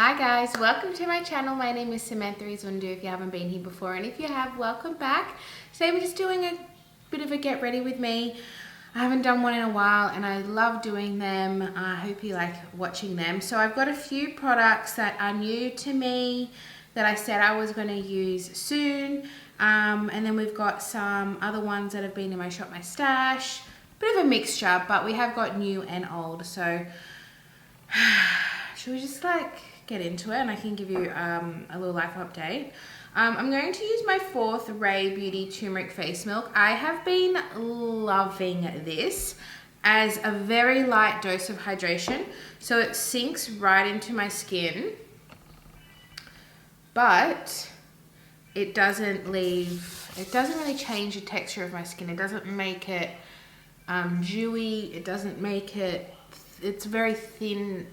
Hi guys, welcome to my channel. My name is Samantha Izundu if you haven't been here before, and if you have, welcome back. Today we're just doing a bit of a get ready with me. I haven't done one in a while and I love doing them. I hope you like watching them. So I've got a few products that are new to me that I said I was going to use soon, and then we've got some other ones that have been in my shop, my stash. Bit of a mixture, but we have got new and old. So should we just get into it and I can give you a little life update. I'm going to use my 4th Ray Beauty Turmeric Face Milk. I have been loving this as a very light dose of hydration. So it sinks right into my skin, but it doesn't really change the texture of my skin. It doesn't make it dewy. It doesn't make it, it's very thin.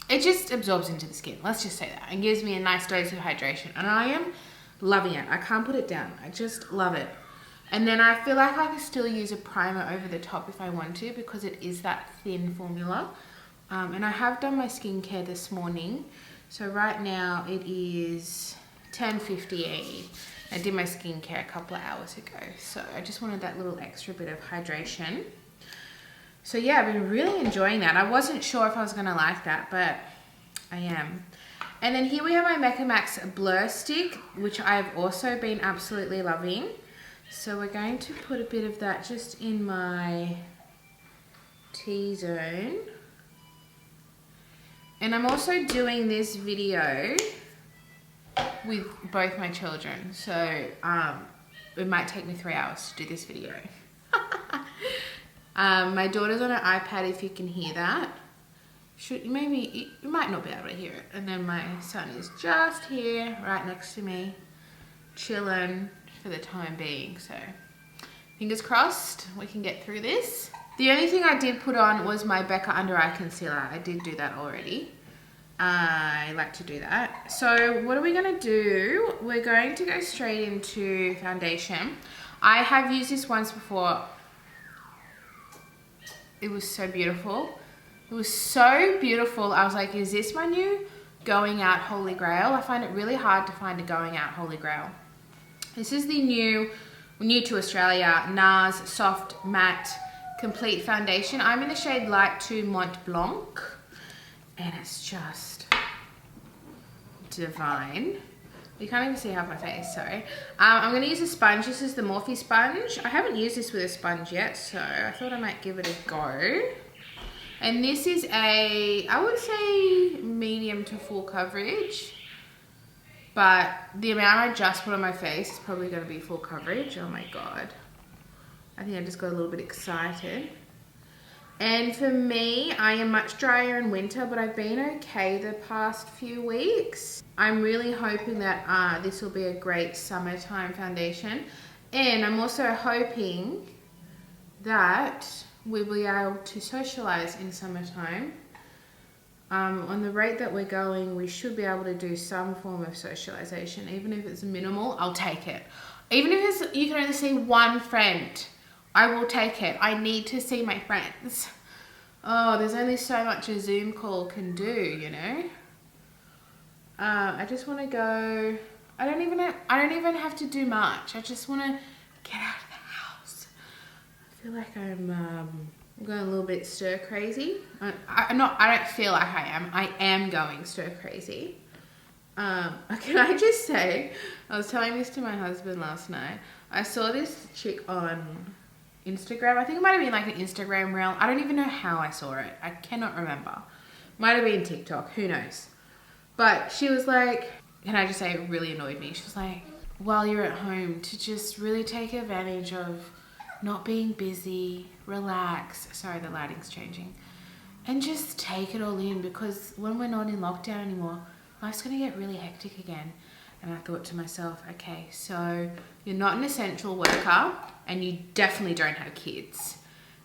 It just absorbs into the skin, let's just say that, and gives me a nice dose of hydration. And I am loving it. I can't put it down. I just love it. And then I feel like I can still use a primer over the top if I want to, because it is that thin formula. And I have done my skincare this morning. So right now it is 10:58. I did my skincare a couple of hours ago. So I just wanted that little extra bit of hydration. So yeah, I've been really enjoying that. I wasn't sure if I was gonna like that, but I am. And then here we have my Mecca Max Blur Stick, which I've also been absolutely loving. So we're going to put a bit of that just in my T-zone. And I'm also doing this video with both my children. So it might take me 3 hours to do this video. My daughter's on her iPad, if you can hear that. Maybe you might not be able to hear it. And then my son is just here, right next to me, chilling for the time being. So fingers crossed we can get through this. The only thing I did put on was my Becca under eye concealer. I did do that already. I like to do that. So what are we gonna do? We're going to go straight into foundation. I have used this once before. It was so beautiful. It was so beautiful. I was like, is this my new going out holy grail? I find it really hard to find a going out holy grail. This is the new to Australia, Nars Soft Matte Complete Foundation. I'm in the shade Light 2 Mont Blanc, and it's just divine. You can't even see half my face, sorry. I'm going to use a sponge. This is the Morphe Sponge. I haven't used this with a sponge yet, so I thought I might give it a go. And this is I would say medium to full coverage. But the amount I just put on my face is probably going to be full coverage. Oh my god. I think I just got a little bit excited. And for me, I am much drier in winter, but I've been okay the past few weeks. I'm really hoping that this will be a great summertime foundation. And I'm also hoping that we'll be able to socialize in summertime. On the rate that we're going, we should be able to do some form of socialization. Even if it's minimal, I'll take it. Even if you can only see one friend, I will take it. I need to see my friends. Oh, there's only so much a Zoom call can do, you know? I just want to go. I don't even have to do much. I just want to get out of the house. I feel like I'm going a little bit stir crazy. I don't feel like I am. I am going stir crazy. Can I just say, I was telling this to my husband last night. I saw this chick on Instagram. I think it might have been like an Instagram reel. I don't even know how I saw it. I cannot remember. Might have been TikTok. Who knows? But she was like, can I just say it really annoyed me. She was like, while you're at home, to just really take advantage of not being busy, relax. Sorry, the lighting's changing. And just take it all in, because when we're not in lockdown anymore, life's going to get really hectic again. And I thought to myself, okay, so you're not an essential worker and you definitely don't have kids.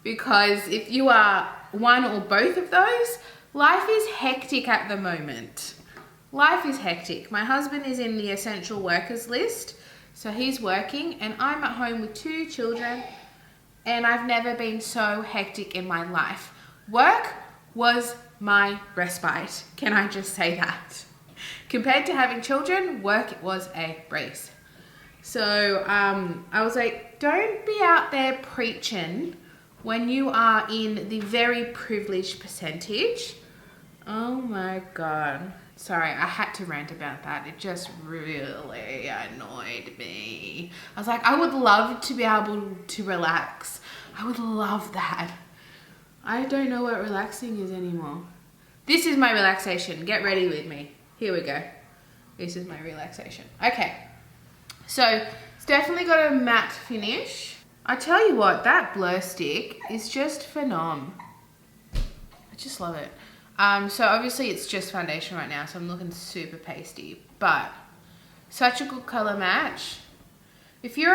Because if you are one or both of those, life is hectic at the moment. Life is hectic. My husband is in the essential workers list, so he's working, and I'm at home with 2 children, and I've never been so hectic in my life. Work was my respite. Can I just say that? Compared to having children, work was a breeze. So I was like, don't be out there preaching when you are in the very privileged percentage. Oh my God. Sorry, I had to rant about that. It just really annoyed me. I was like, I would love to be able to relax. I would love that. I don't know what relaxing is anymore. This is my relaxation. Get ready with me. Here we go. This is my relaxation. Okay. So it's definitely got a matte finish. I tell you what, that blur stick is just phenom. I just love it. So obviously it's just foundation right now, so I'm looking super pasty, but such a good color match. If you're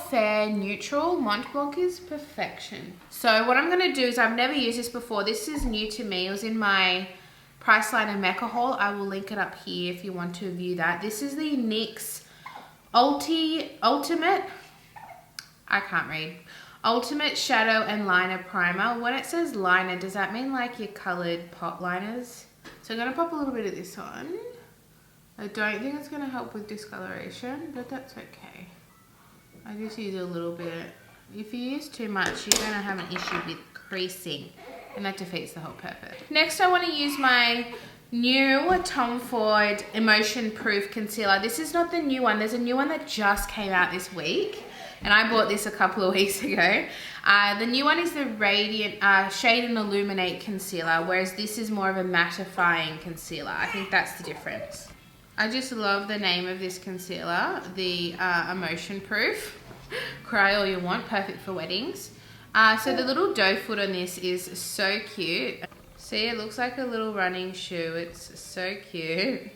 fair neutral, Mont Blanc is perfection. So what I'm gonna do is, I've never used this before. This is new to me. It was in my Priceline Mecca haul. I will link it up here if you want to view that. This is the NYX Ultimate Shadow and Liner Primer. When it says liner, does that mean like your colored pot liners? So I'm gonna pop a little bit of this on. I don't think it's gonna help with discoloration, but that's okay. I just use a little bit. If you use too much, you're gonna have an issue with creasing, and that defeats the whole purpose. Next, I wanna use my new Tom Ford Emotion Proof Concealer. This is not the new one. There's a new one that just came out this week, and I bought this a couple of weeks ago. The new one is the Radiant Shade and Illuminate Concealer, whereas this is more of a mattifying concealer. I think that's the difference. I just love the name of this concealer, the Emotion Proof. Cry all you want, perfect for weddings. So the little doe foot on this is so cute. See, it looks like a little running shoe. It's so cute.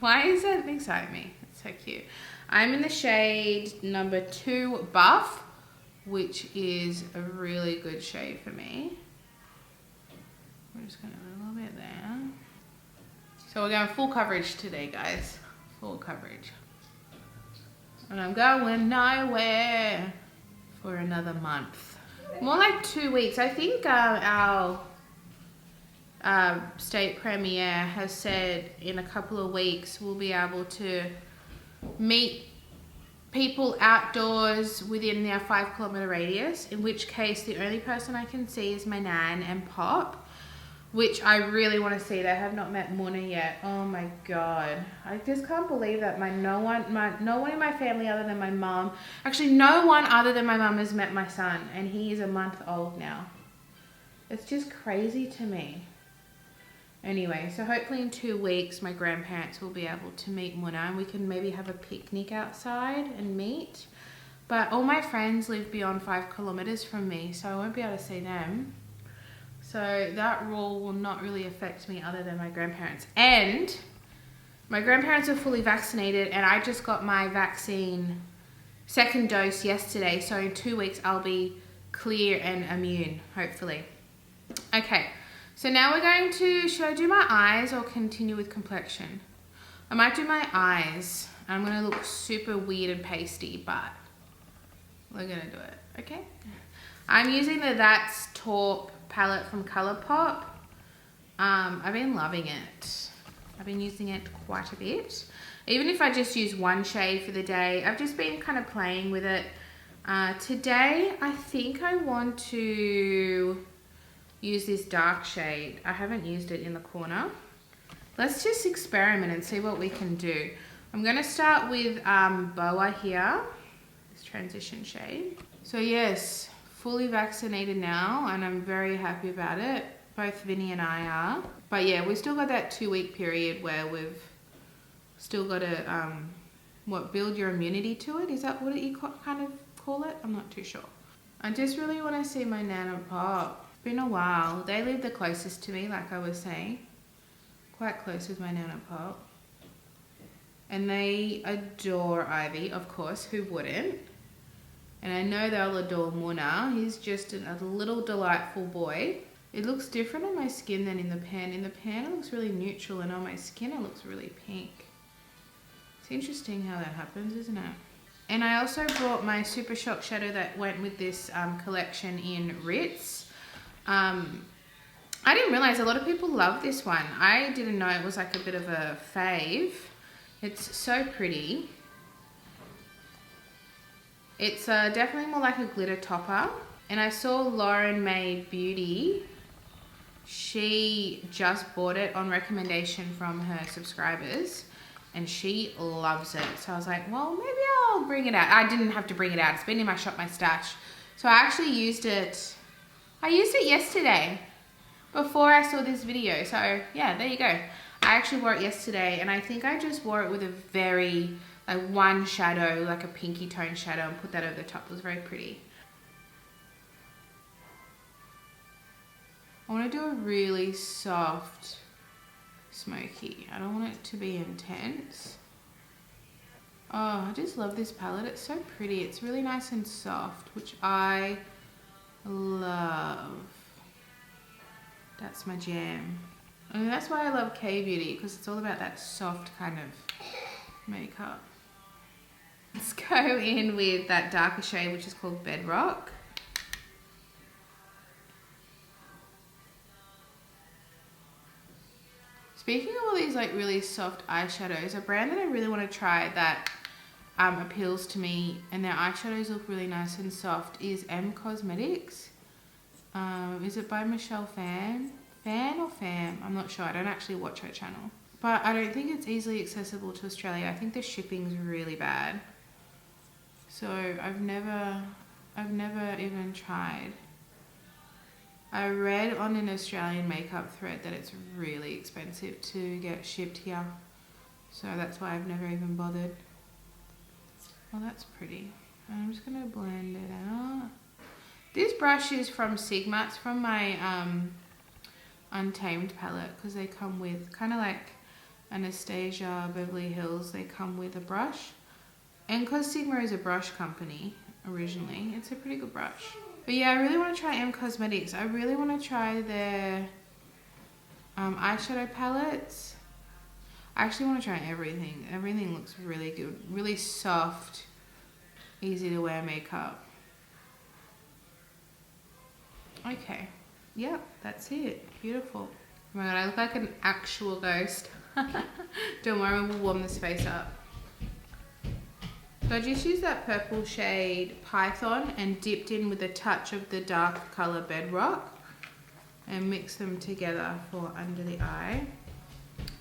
Why is that beside me? It's so cute. I'm in the shade number 2 Buff, which is a really good shade for me. We're just gonna do a little bit there. So we're going full coverage today, guys. Full coverage. And I'm going nowhere for another month. More like 2 weeks. I think our state premier has said in a couple of weeks we'll be able to meet people outdoors within their 5-kilometer radius, in which case the only person I can see is my nan and Pop, which I really want to see. They have not met Mona yet. Oh my God. I just can't believe that no one in my family other than my mom, actually no one other than my mom has met my son, and he is a month old now. It's just crazy to me. Anyway, so hopefully in 2 weeks my grandparents will be able to meet Mona, and we can maybe have a picnic outside and meet. But all my friends live beyond 5 kilometers from me, so I won't be able to see them. So that rule will not really affect me other than my grandparents. And my grandparents are fully vaccinated, and I just got my vaccine 2nd dose yesterday. So in 2 weeks I'll be clear and immune, hopefully. Okay, so now we're going to, should I do my eyes or continue with complexion? I might do my eyes. I'm gonna look super weird and pasty, but we're gonna do it, okay? I'm using the That's Taupe palette from Colourpop. I've been loving it. I've been using it quite a bit. Even if I just use one shade for the day, I've just been kind of playing with it. Today, I think I want to use this dark shade. I haven't used it in the corner. Let's just experiment and see what we can do. I'm gonna start with Boa here, this transition shade. So yes, fully vaccinated now, and I'm very happy about it. Both Vinny and I are. But yeah, we've still got that 2-week period where we've still got to, build your immunity to it? Is that what you kind of call it? I'm not too sure. I just really want to see my Nan and Pop. It's been a while. They live the closest to me, like I was saying. Quite close with my Nan and Pop. And they adore Ivy, of course, who wouldn't? And I know they'll adore Mona. He's just a little delightful boy. It looks different on my skin than in the pan. In the pan it looks really neutral, and on my skin it looks really pink. It's interesting how that happens, isn't it? And I also brought my Super Shock shadow that went with this collection in Ritz. I didn't realize a lot of people love this one. I didn't know it was like a bit of a fave. It's so pretty. It's definitely more like a glitter topper. And I saw Lauren May Beauty. She just bought it on recommendation from her subscribers and she loves it. So I was like, well, maybe I'll bring it out. I didn't have to bring it out. It's been in my shop, my stash. So I actually used it. I used it yesterday before I saw this video. So yeah, there you go. I actually wore it yesterday and I think I just wore it with a very, like one shadow, like a pinky tone shadow and put that over the top. It was very pretty. I want to do a really soft smoky. I don't want it to be intense. Oh, I just love this palette. It's so pretty. It's really nice and soft, which I love. That's my jam. And that's why I love K Beauty, because it's all about that soft kind of makeup. Let's go in with that darker shade, which is called Bedrock. Speaking of all these like really soft eyeshadows, a brand that I really want to try that appeals to me and their eyeshadows look really nice and soft is M Cosmetics. Is it by Michelle Fan or Fam? I'm not sure. I don't actually watch her channel. But I don't think it's easily accessible to Australia. I think the shipping's really bad. So I've never even tried. I read on an Australian makeup thread that it's really expensive to get shipped here. So that's why I've never even bothered. Well, that's pretty. I'm just gonna blend it out. This brush is from Sigma. It's from my Untamed palette because they come with, kind of like Anastasia, Beverly Hills, they come with a brush. And because Sigma is a brush company originally, it's a pretty good brush. But yeah, I really want to try M Cosmetics. I really want to try their eyeshadow palettes. I actually want to try everything. Everything looks really good. Really soft, easy to wear makeup. Okay. Yep, that's it. Beautiful. Oh my god, I look like an actual ghost. Don't worry, we'll warm this face up. So I just used that purple shade Python and dipped in with a touch of the dark colour Bedrock and mixed them together for under the eye.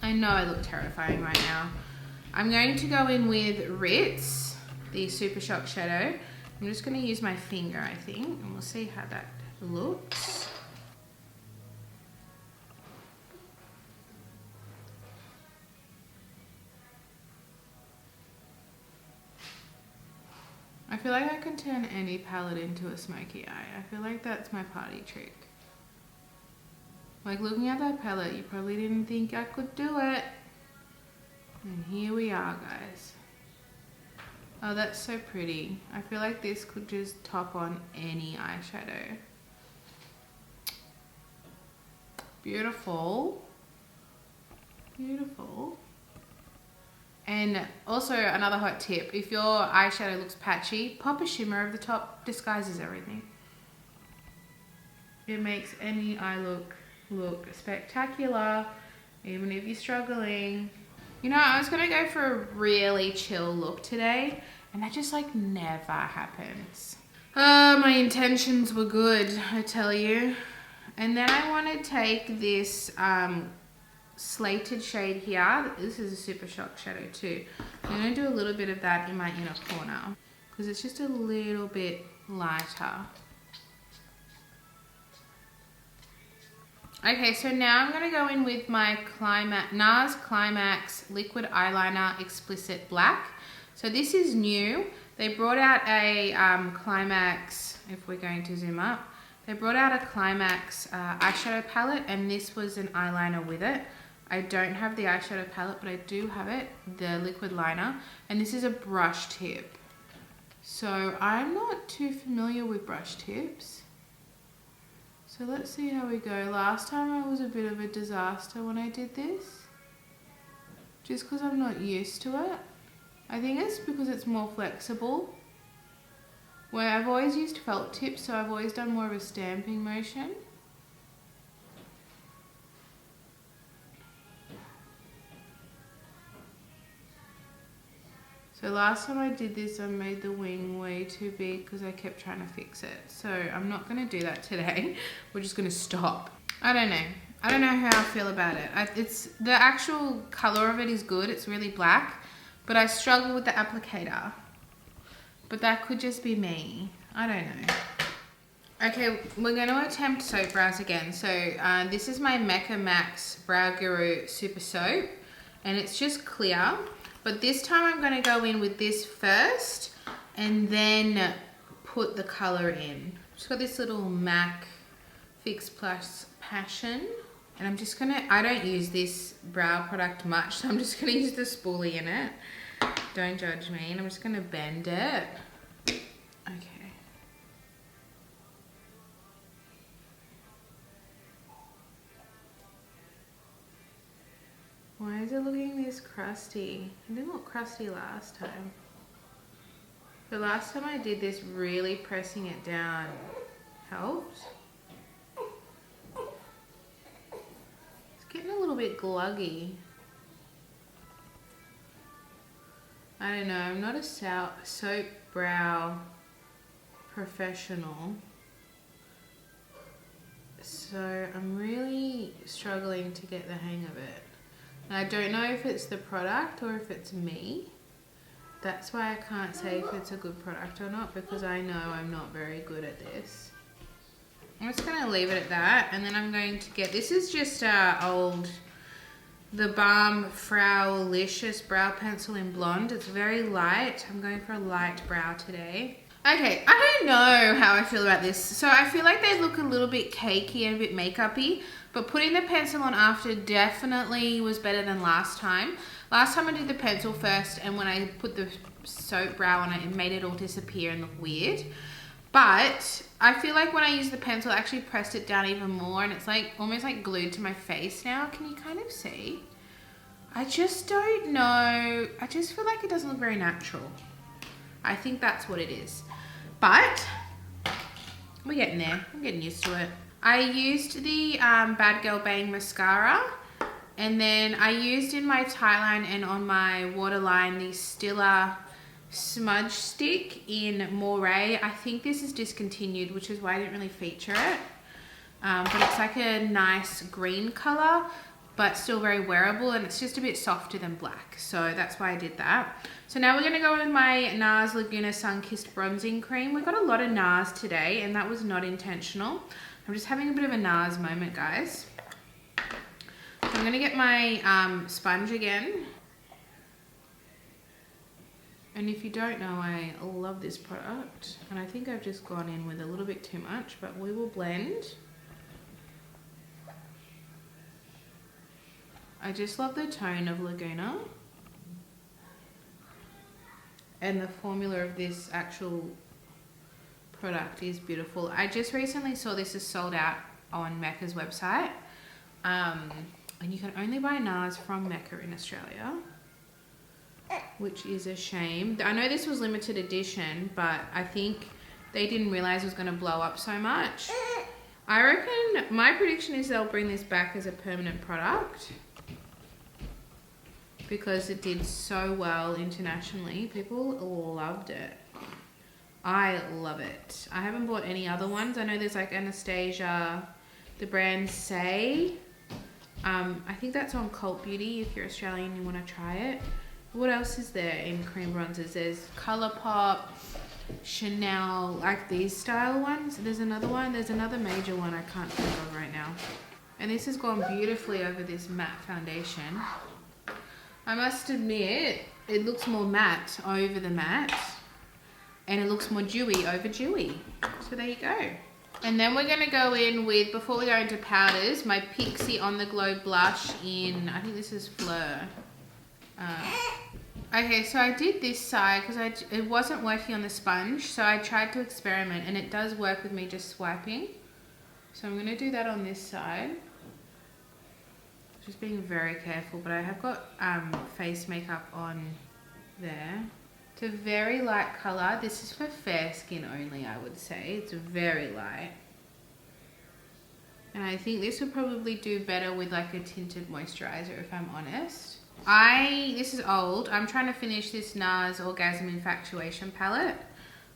I know I look terrifying right now. I'm going to go in with Ritz, the Super Shock Shadow. I'm just going to use my finger, I think, and we'll see how that looks. I feel like I can turn any palette into a smoky eye. I feel like that's my party trick. Like looking at that palette, you probably didn't think I could do it. And here we are, guys. Oh, that's so pretty. I feel like this could just top on any eyeshadow. Beautiful. Beautiful. And also another hot tip, if your eyeshadow looks patchy, pop a shimmer over the top, disguises everything. It makes any eye look spectacular, even if you're struggling. You know, I was gonna go for a really chill look today, and that just like never happens. My intentions were good, I tell you. And then I want to take this slated shade here. This is a Super Shock shadow too. I'm going to do a little bit of that in my inner corner because it's just a little bit lighter. Okay, so now I'm going to go in with my Nars Climax Liquid Eyeliner Explicit Black. So this is new. They brought out a Climax, if we're going to zoom up, they brought out a Climax eyeshadow palette, and this was an eyeliner with it. I don't have the eyeshadow palette, but I do have it, the liquid liner, and this is a brush tip. So I'm not too familiar with brush tips. So let's see how we go. Last time I was a bit of a disaster when I did this, just because I'm not used to it. I think it's because it's more flexible. Where I've always used felt tips, so I've always done more of a stamping motion. So last time I did this, I made the wing way too big because I kept trying to fix it. So I'm not going to do that today. We're just going to stop. I don't know. I don't know how I feel about it. It's the actual color of it is good. It's really black, but I struggle with the applicator. But that could just be me. I don't know. Okay, we're going to attempt soap brows again. So this is my Mecca Max Brow Guru Super Soap, and it's just clear. But this time I'm going to go in with this first and then put the color in. Just got this little MAC Fix Plus Passion. And I'm just going to, I don't use this brow product much, so I'm just going to use the spoolie in it. Don't judge me. And I'm just going to bend it. Okay. Why is it looking this crusty? It didn't look crusty last time. The last time I did this, really pressing it down helped. It's getting a little bit gluggy. I don't know, I'm not a soap brow professional. So I'm really struggling to get the hang of it. And I don't know if it's the product or if it's me. That's why I can't say if it's a good product or not, because I know I'm not very good at this. I'm just going to leave it at that, and then I'm going to get, this is just the Balm Furrowcious brow pencil in blonde. It's very light. I'm going for a light brow today. Okay, I don't know how I feel about this. So I feel like they look a little bit cakey and a bit makeup-y, but putting the pencil on after definitely was better than last time. Last time I did the pencil first, and when I put the soap brow on it, it made it all disappear and look weird. But I feel like when I used the pencil, I actually pressed it down even more, and it's like almost like glued to my face now. Can you kind of see? I just don't know. I just feel like it doesn't look very natural. I think that's what it is. But we're getting there. I'm getting used to it. I used the Bad Girl Bang mascara, and then I used in my tie line and on my waterline the Stila smudge stick in moray. I think this is discontinued, which is why I didn't really feature it. But it's like a nice green color, but still very wearable, and it's just a bit softer than black. So that's why I did that. So now we're going to go with my Nars Laguna Sun-Kissed Bronzing Cream. We got a lot of Nars today, and that was not intentional. I'm just having a bit of a Nars moment, guys. So I'm going to get my sponge again. And if you don't know, I love this product. And I think I've just gone in with a little bit too much, but we will blend. I just love the tone of Laguna. And the formula of this actual product is beautiful. I just recently saw this is sold out on Mecca's website. And you can only buy Nars from Mecca in Australia, which is a shame. I know this was limited edition, but I think they didn't realize it was going to blow up so much. I reckon, my prediction is they'll bring this back as a permanent product, because it did so well internationally. People loved it. I love it. I haven't bought any other ones. I know there's like Anastasia, the brand Say. I think that's on Cult Beauty. If you're Australian and you want to try it. What else is there in cream bronzers? There's Colourpop, Chanel, like these style ones. There's another one. There's another major one I can't think of right now. And this has gone beautifully over this matte foundation. I must admit, it looks more matte over the matte, and it looks more dewy over dewy. So there you go. And then we're going to go in with, before we go into powders, my Pixi On The Glow blush in, I think this is Fleur. Okay, so I did this side because it wasn't working on the sponge, so I tried to experiment, and it does work with me just swiping. So I'm going to do that on this side. Just being very careful, but I have got face makeup on there. It's a very light colour. This is for fair skin only, I would say. It's very light. And I think this would probably do better with like a tinted moisturiser, if I'm honest. This is old. I'm trying to finish this Nars Orgasm Infatuation palette.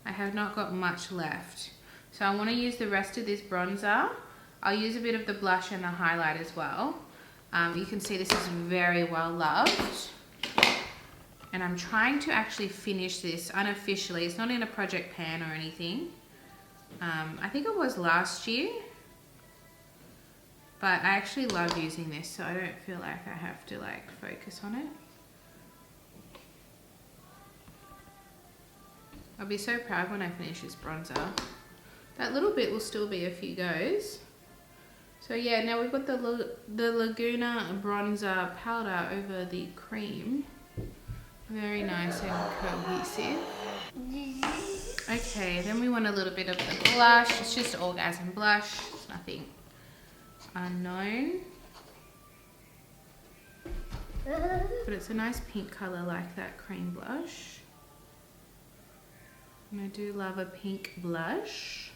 I have not got much left. So I want to use the rest of this bronzer. I'll use a bit of the blush and the highlight as well. You can see this is very well loved. And I'm trying to actually finish this unofficially. It's not in a project pan or anything. I think it was last year. But I actually love using this, so I don't feel like I have to like focus on it. I'll be so proud when I finish this bronzer. That little bit will still be a few goes. So yeah, now we've got the Laguna bronzer powder over the cream. Very nice and cohesive. Okay, then we want a little bit of the blush. It's just Orgasm blush. It's nothing unknown. But it's a nice pink colour like that cream blush. And I do love a pink blush.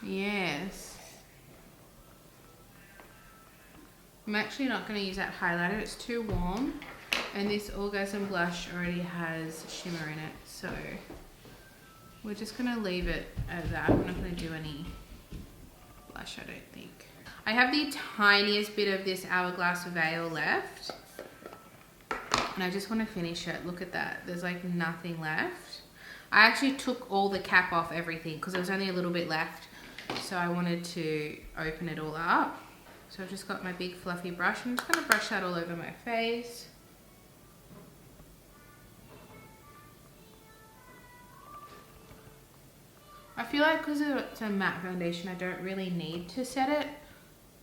Yes. I'm actually not going to use that highlighter. It's too warm. And this Orgasm blush already has shimmer in it. So we're just going to leave it as that. I'm not going to do any blush, I don't think. I have the tiniest bit of this Hourglass veil left. And I just want to finish it. Look at that. There's like nothing left. I actually took all the cap off everything because there was only a little bit left. So I wanted to open it all up. So I've just got my big fluffy brush. I'm just going to brush that all over my face. I feel like because it's a matte foundation, I don't really need to set it,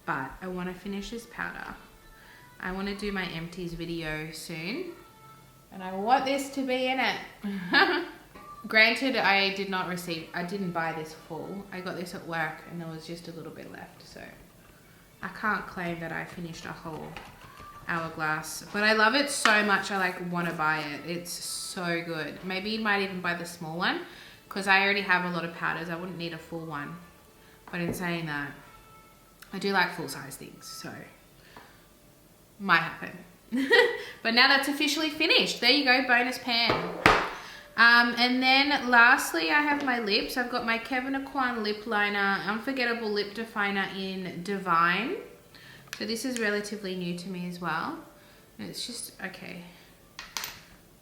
but I want to finish this powder. I want to do my empties video soon, and I want this to be in it. Granted, I didn't buy this full. I got this at work and there was just a little bit left, so I can't claim that I finished a whole Hourglass, but I love it so much I like want to buy it. It's so good. Maybe you might even buy the small one, because I already have a lot of powders. I wouldn't need a full one. But in saying that, I do like full size things, so might happen. But now that's officially finished. There you go, bonus pan. And then lastly, I have my lips. I've got my Kevyn aucoin lip liner, Unforgettable Lip Definer in Divine. So this is relatively new to me as well. And it's just, okay.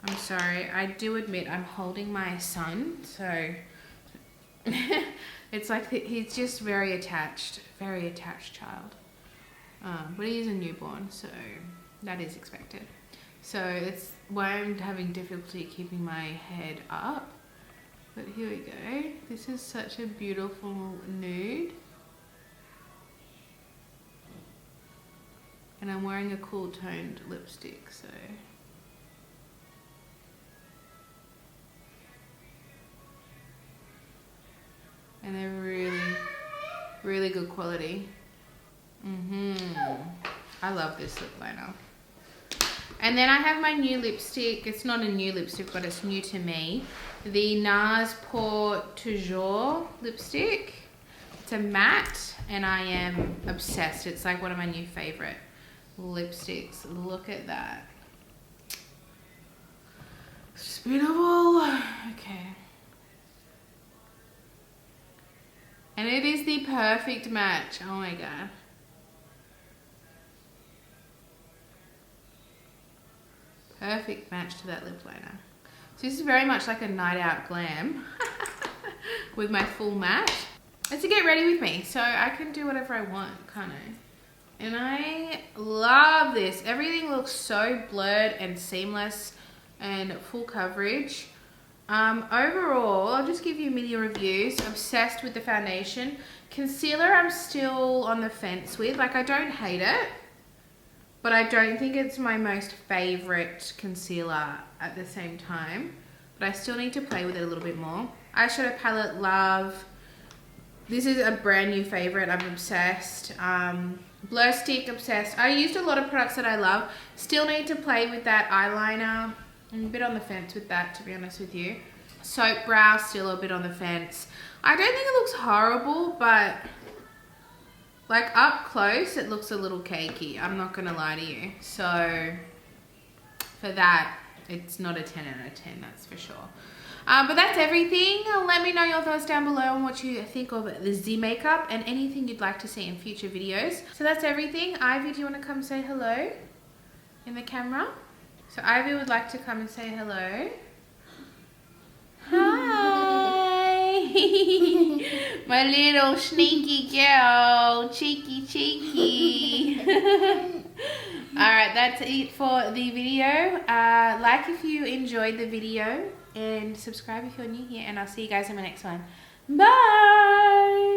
I'm sorry, I do admit I'm holding my son, so it's like he's just very attached child. But he is a newborn, so that is expected. So it's why I'm having difficulty keeping my head up. But here we go. This is such a beautiful nude. And I'm wearing a cool toned lipstick, so. And they're really, really good quality. I love this lip liner. And then I have my new lipstick. It's not a new lipstick, but it's new to me. The Nars toujours lipstick. It's a matte, and I am obsessed. It's like one of my new favorite lipsticks. Look at that. It's beautiful. Okay. And it is the perfect match. Oh my god. Perfect match to that lip liner. So this is very much like a night out glam with my full matte. It's to get ready with me, so I can do whatever I want, can't I? And I love this. Everything looks so blurred and seamless and full coverage. Overall, I'll just give you mini reviews. Obsessed with the foundation. Concealer, I'm still on the fence with. Like, I don't hate it, but I don't think it's my most favorite concealer at the same time. But I still need to play with it a little bit more. Eyeshadow palette, love. This is a brand new favorite. I'm obsessed. Blur stick, obsessed. I used a lot of products that I love. Still need to play with that eyeliner. I'm a bit on the fence with that, to be honest with you. Soap brow, still a bit on the fence. I don't think it looks horrible, but Like up close, it looks a little cakey. I'm not gonna lie to you. So for that, it's not a 10 out of 10, that's for sure. But that's everything. Let me know your thoughts down below on what you think of the Z makeup and anything you'd like to see in future videos. So that's everything. Ivy, do you want to come say hello in the camera? So Ivy would like to come and say hello. Hi! My little sneaky girl. Cheeky. Alright, that's it for the video. Like if you enjoyed the video and subscribe if you're new here, and I'll see you guys in my next one. Bye!